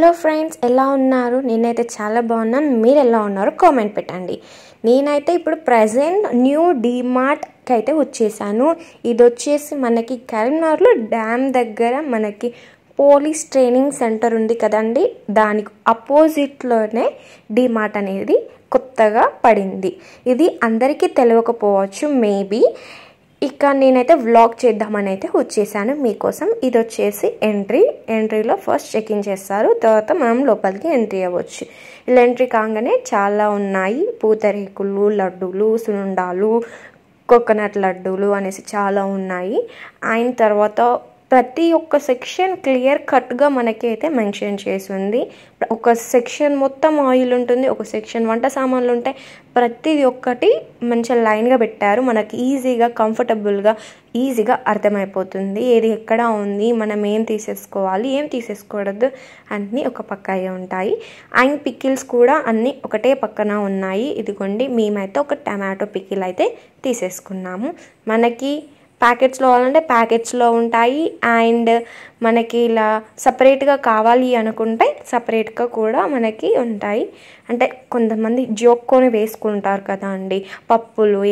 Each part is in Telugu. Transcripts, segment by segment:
హలో ఫ్రెండ్స్, ఎలా ఉన్నారు? నేనైతే చాలా బాగున్నాను. మీరు ఎలా ఉన్నారు కామెంట్ పెట్టండి. నేనైతే ఇప్పుడు ప్రెజెంట్ న్యూ డీమార్ట్కి అయితే వచ్చేసాను. ఇది వచ్చేసి మనకి కరీంనగర్లో డ్యామ్ దగ్గర మనకి పోలీస్ ట్రైనింగ్ సెంటర్ ఉంది కదండి, దానికి అపోజిట్లోనే డీమార్ట్ అనేది కొత్తగా పడింది. ఇది అందరికీ తెలియకపోవచ్చు మేబీ. ఇక నేనైతే వ్లాగ్ చేద్దామని అయితే వచ్చేసాను మీకోసం. ఇది వచ్చేసి ఎంట్రీలో ఫస్ట్ చెక్ ఇన్ చేస్తారు, తర్వాత మనం లోపలికి ఎంట్రీ అవ్వచ్చు. ఇలా ఎంట్రీ కాగానే చాలా ఉన్నాయి, పూతరేకులు, లడ్డూలు, సునుండాలు, కోకోనట్ లడ్డూలు అనేసి చాలా ఉన్నాయి. అయిన తర్వాత ప్రతి ఒక్క సెక్షన్ క్లియర్ కట్గా మనకి అయితే మెన్షన్ చేసి ఉంది. ఒక సెక్షన్ మొత్తం ఆయిల్ ఉంటుంది, ఒక సెక్షన్ వంట సామాన్లు ఉంటాయి. ప్రతి ఒక్కటి మంచిగా లైన్గా పెట్టారు. మనకి ఈజీగా కంఫర్టబుల్గా ఈజీగా అర్థమైపోతుంది ఏది ఎక్కడ ఉంది, మనం ఏం తీసేసుకోవాలి, ఏం తీసేసుకోవద్దు అన్నీ ఒక పక్క ఉంటాయి. అండ్ పికిల్స్ కూడా అన్నీ ఒకటే పక్కన ఉన్నాయి. ఇదిగోండి, మేమైతే ఒక టమాటో పికిల్ అయితే తీసేసుకున్నాము. మనకి ప్యాకెట్స్లో కావాలంటే ప్యాకెట్స్లో ఉంటాయి. అండ్ మనకి ఇలా సపరేట్గా కావాలి అనుకుంటే సపరేట్గా కూడా మనకి ఉంటాయి. అంటే కొంతమంది జోక్కొని వేసుకుంటారు కదా అండి, పప్పులు,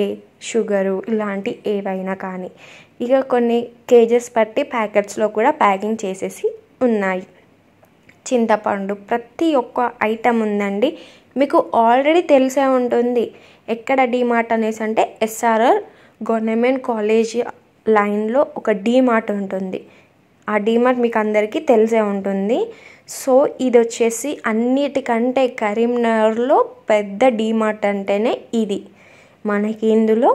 షుగరు ఇలాంటి ఏవైనా కానీ. ఇక కొన్ని కేజెస్ బట్టి ప్యాకెట్స్లో కూడా ప్యాకింగ్ చేసేసి ఉన్నాయి. చింతపండు, ప్రతి ఒక్క ఐటమ్ ఉందండి. మీకు ఆల్రెడీ తెలిసే ఉంటుంది ఎక్కడ డీమార్ట్ అనేసి. అంటే ఎస్ఆర్ఆర్ గవర్నమెంట్ కాలేజ్ లైన్లో ఒక డీమార్ట్ ఉంటుంది. ఆ డీమార్ట్ మీకు అందరికీ తెలిసే ఉంటుంది. సో ఇది వచ్చేసి అన్నిటికంటే కరీంనగర్లో పెద్ద డీమార్ట్ అంటేనే ఇది. మనకి ఇందులో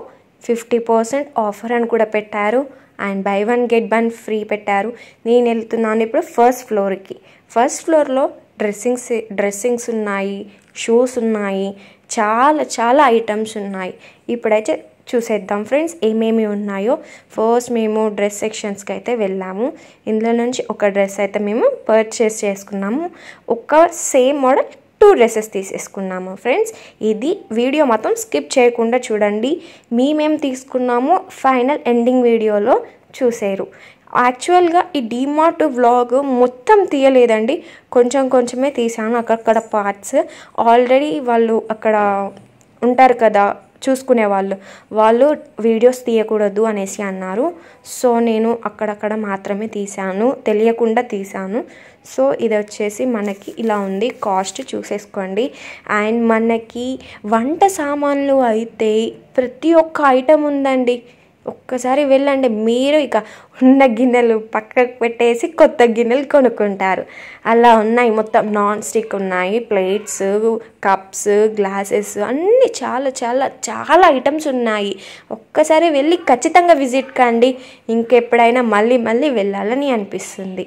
50% ఆఫర్ అని కూడా పెట్టారు. అండ్ బై 1 get 1 ఫ్రీ పెట్టారు. నేను వెళ్తున్నాను ఇప్పుడు ఫస్ట్ ఫ్లోర్కి. ఫస్ట్ ఫ్లోర్లో డ్రెస్సింగ్స్ ఉన్నాయి, షూస్ ఉన్నాయి, చాలా ఐటమ్స్ ఉన్నాయి. ఇప్పుడైతే చూసేద్దాం ఫ్రెండ్స్ ఏమేమి ఉన్నాయో. ఫస్ట్ మేము డ్రెస్ సెక్షన్స్కి అయితే వెళ్ళాము. ఇందులో నుంచి ఒక డ్రెస్ అయితే మేము పర్చేస్ చేసుకున్నాము. ఒక సేమ్ మోడల్ 2 డ్రెస్సెస్ తీసేసుకున్నాము ఫ్రెండ్స్. ఇది వీడియో మొత్తం స్కిప్ చేయకుండా చూడండి. మేమేం తీసుకున్నామో ఫైనల్ ఎండింగ్ వీడియోలో చూసేరు. యాక్చువల్గా ఈ డీమార్ట్ వ్లాగ్ మొత్తం తీయలేదండి, కొంచెమే తీసాను. అక్కడక్కడ పార్ట్స్ ఆల్రెడీ వాళ్ళు అక్కడ ఉంటారు కదా చూసుకునే వాళ్ళు వీడియోస్ తీయకూడదు అనేసి అన్నారు. సో నేను అక్కడక్కడ మాత్రమే తీసాను, తెలియకుండా తీసాను. సో ఇది వచ్చేసి మనకి ఇలా ఉంది, కాస్ట్ చూసేసుకోండి. అండ్ మనకి వంట సామాన్లు అయితే ప్రతి ఒక్క ఐటమ్ ఉందండి. ఒక్కసారి వెళ్ళండి, మీరు ఇక ఉన్న గిన్నెలు పక్కకు పెట్టేసి కొత్త గిన్నెలు కొనుక్కుంటారు. అలా ఉన్నాయి. మొత్తం నాన్ స్టిక్ ఉన్నాయి, ప్లేట్స్, కప్స్, గ్లాసెస్ అన్నీ చాలా ఐటమ్స్ ఉన్నాయి. ఒక్కసారి వెళ్ళి ఖచ్చితంగా విజిట్ కండి. ఇంకెప్పుడైనా మళ్ళీ వెళ్ళాలని అనిపిస్తుంది.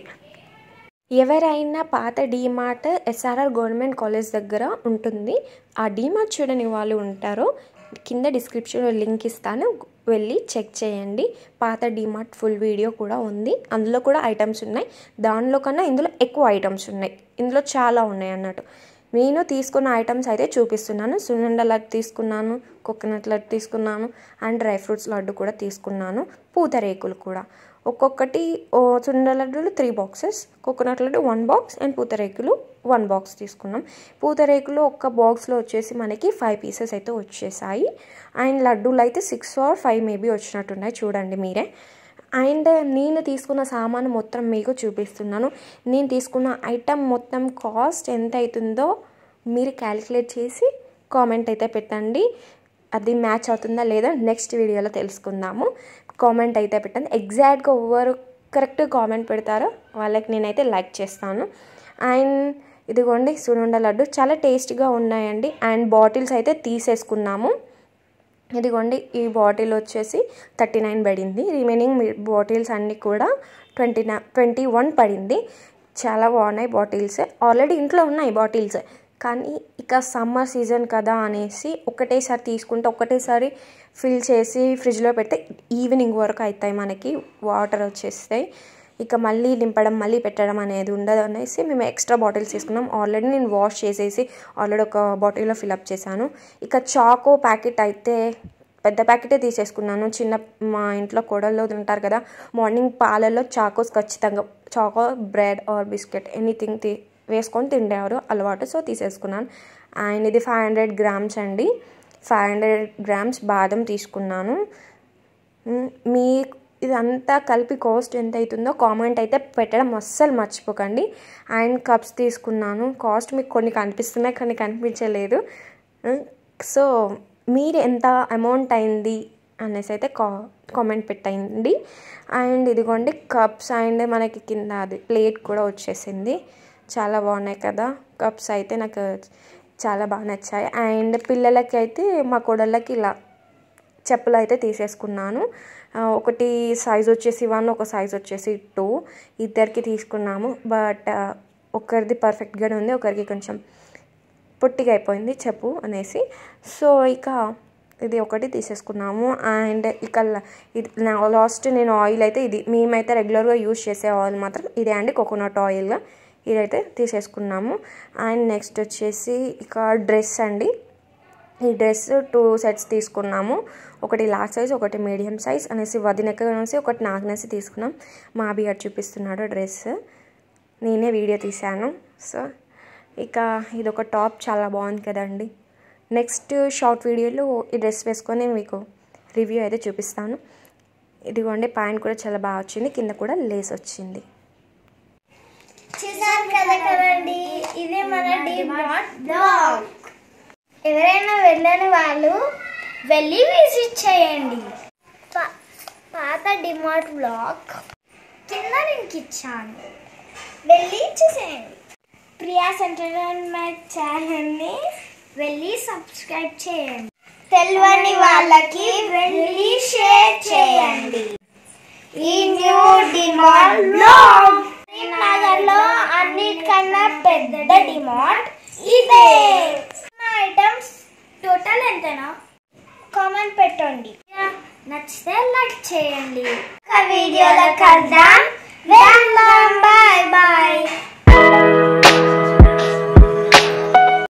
ఎవరైనా పాత డీమార్ట్ ఎస్ఆర్ఆర్ గవర్నమెంట్ కాలేజ్ దగ్గర ఉంటుంది. ఆ డీమార్ట్ చూడని వాళ్ళు ఉంటారో కింద డిస్క్రిప్షన్లో లింక్ ఇస్తాను, వెళ్ళి చెక్ చేయండి. పాత డీమార్ట్ ఫుల్ వీడియో కూడా ఉంది. అందులో కూడా ఐటమ్స్ ఉన్నాయి. దానిలో కన్నా ఇందులో ఎక్కువ ఐటమ్స్ ఉన్నాయి. ఇందులో చాలా ఉన్నాయి అన్నట్టు. నేను తీసుకున్న ఐటమ్స్ అయితే చూపిస్తున్నాను. సున్నుండ లడ్డు తీసుకున్నాను, కోకోనట్ లడ్డు తీసుకున్నాను, అండ్ డ్రై ఫ్రూట్స్ లడ్డు కూడా తీసుకున్నాను, పూతరేకులు కూడా. ఒక్కొక్కటి సున్నుండ లడ్డూలు 3 boxes, coconut laddu 1 box, and pootharekulu 1 box తీసుకున్నాం. పూతరేకులు ఒక్క బాక్స్లో వచ్చేసి మనకి 5 పీసెస్ అయితే వచ్చేసాయి. అండ్ లడ్డూలు అయితే 6 or 5 మేబీ వచ్చినట్టున్నాయి, చూడండి మీరే. అండ్ నేను తీసుకున్న సామాను మొత్తం మీకు చూపిస్తున్నాను. నేను తీసుకున్న ఐటమ్ మొత్తం కాస్ట్ ఎంత అవుతుందో మీరు క్యాలిక్యులేట్ చేసి కామెంట్ అయితే పెట్టండి. అది మ్యాచ్ అవుతుందా లేదా నెక్స్ట్ వీడియోలో తెలుసుకుందాము. కామెంట్ అయితే పెట్టండి. ఎగ్జాక్ట్గా ఎవరు కరెక్ట్ కామెంట్ పెడతారో వాళ్ళకి నేనైతే లైక్ చేస్తాను. అండ్ ఇదిగోండి సున్నుండ లడ్డు చాలా టేస్టీగా ఉన్నాయండి. అండ్ బాటిల్స్ అయితే తీసేసుకున్నాము. ఇదిగోండి ఈ బాటిల్ వచ్చేసి 39 పడింది. రిమైనింగ్ బాటిల్స్ అన్నీ కూడా 21 పడింది. చాలా బాగున్నాయి బాటిల్స్. ఆల్రెడీ ఇంట్లో ఉన్నాయి బాటిల్స్, కానీ ఇక సమ్మర్ సీజన్ కదా అనేసి ఒకటేసారి తీసుకుంటే ఒకటేసారి ఫిల్ చేసి ఫ్రిడ్జ్లో పెడితే ఈవినింగ్ వరకు అవుతాయి, మనకి వాటర్ వచ్చేస్తాయి. ఇక మళ్ళీ నింపడం మళ్ళీ పెట్టడం అనేది ఉండదు అనేసి మేము ఎక్స్ట్రా బాటిల్స్ తీసుకున్నాం. ఆల్రెడీ నేను వాష్ చేసేసి ఆల్రెడీ ఒక బాటిల్లో ఫిల్అప్ చేశాను. ఇక చాకో ప్యాకెట్ అయితే పెద్ద ప్యాకెటే తీసేసుకున్నాను. మా ఇంట్లో కోడళ్ళు ఉంటారు కదా, మార్నింగ్ పాలల్లో చాకోస్ ఖచ్చితంగా, Choco, bread or biscuit anything వేసుకొని తిండేవారు అలవాటు, సో తీసేసుకున్నాను. అండ్ ఇది 500 grams అండి. 500 grams బాదం తీసుకున్నాను. మీ ఇదంతా కలిపి కాస్ట్ ఎంత అవుతుందో కామెంట్ అయితే పెట్టడం అస్సలు మర్చిపోకండి. అండ్ కప్స్ తీసుకున్నాను. కాస్ట్ మీకు కొన్ని కనిపిస్తున్నాయి, కొన్ని కనిపించలేదు. సో మీరు ఎంత అమౌంట్ అయింది అనేసి అయితే కామెంట్ పెట్టండి. అండ్ ఇదిగోండి కప్స్. అండ్ మనకి కింద అది ప్లేట్ కూడా వచ్చేసింది. చాలా బాగున్నాయి కదా కప్స్ అయితే, నాకు చాలా బాగా నచ్చాయి. అండ్ పిల్లలకి అయితే మా కోడళ్ళకి ఇలా చెప్పులు అయితే తీసేసుకున్నాను. ఒకటి సైజ్ వచ్చేసి 1, ఒక సైజ్ వచ్చేసి 2, ఇద్దరికి తీసుకున్నాము. బట్ ఒకరిది పర్ఫెక్ట్గానే ఉంది, ఒకరికి కొంచెం పొట్టిగా అయిపోయింది చెప్పు అనేసి. సో ఇక ఇది ఒకటి తీసేసుకున్నాము. అండ్ ఇక ఇది లాస్ట్ నేను ఆయిల్ అయితే ఇది మేమైతే రెగ్యులర్గా యూజ్ చేసే ఆయిల్ మాత్రం ఇదే అండి, కోకోనట్ ఆయిల్. ఇదైతే తీసేసుకున్నాము. అండ్ నెక్స్ట్ వచ్చేసి ఇక డ్రెస్ అండి. ఈ డ్రెస్ 2 sets తీసుకున్నాము. ఒకటి లార్జ్ సైజ్, ఒకటి మీడియం సైజ్ అనేసి వదినకి అనేసి ఒకటి నాకునేసి తీసుకున్నాం. మా అభిగారు చూపిస్తున్నాడు డ్రెస్, నేనే వీడియో తీశాను. సో ఇక ఇది ఒక టాప్ చాలా బాగుంది కదండి. నెక్స్ట్ షార్ట్ వీడియోలో ఈ డ్రెస్ వేసుకొని మీకు రివ్యూ అయితే చూపిస్తాను. ఇదిగోండి ప్యాంట్ కూడా చాలా బాగా వచ్చింది, కింద కూడా లేస్ వచ్చింది. చూసారు కదా కదండి, ఇది మన డిమార్ట్ బ్లాగ్. ఎవరైనా వెళ్ళని వాళ్ళు వెళ్ళి విజిట్ చేయండి. పాత డిమార్ట్ బ్లాగ్ కింద లింక్ ఇచ్చాను, వెళ్ళి చూసేయండి. ప్రియాస్ ఎంటర్టైన్మెంట్ ఛానల్ని వెళ్ళి సబ్స్క్రైబ్ చేయండి. తెలియని వాళ్ళకి వెళ్ళి షేర్ చేయండి. ఈ న్యూ డిమార్ట్ బ్లాగ్ నగర్లో అన్నిటికన్నా పెద్ద డిమార్ట్ ఇదే. ఐటమ్స్ టోటల్ ఎంతనా కామెంట్ పెట్టండి. నచ్చితే లైక్ చేయండి. వీడియోలో కలుద్దాం.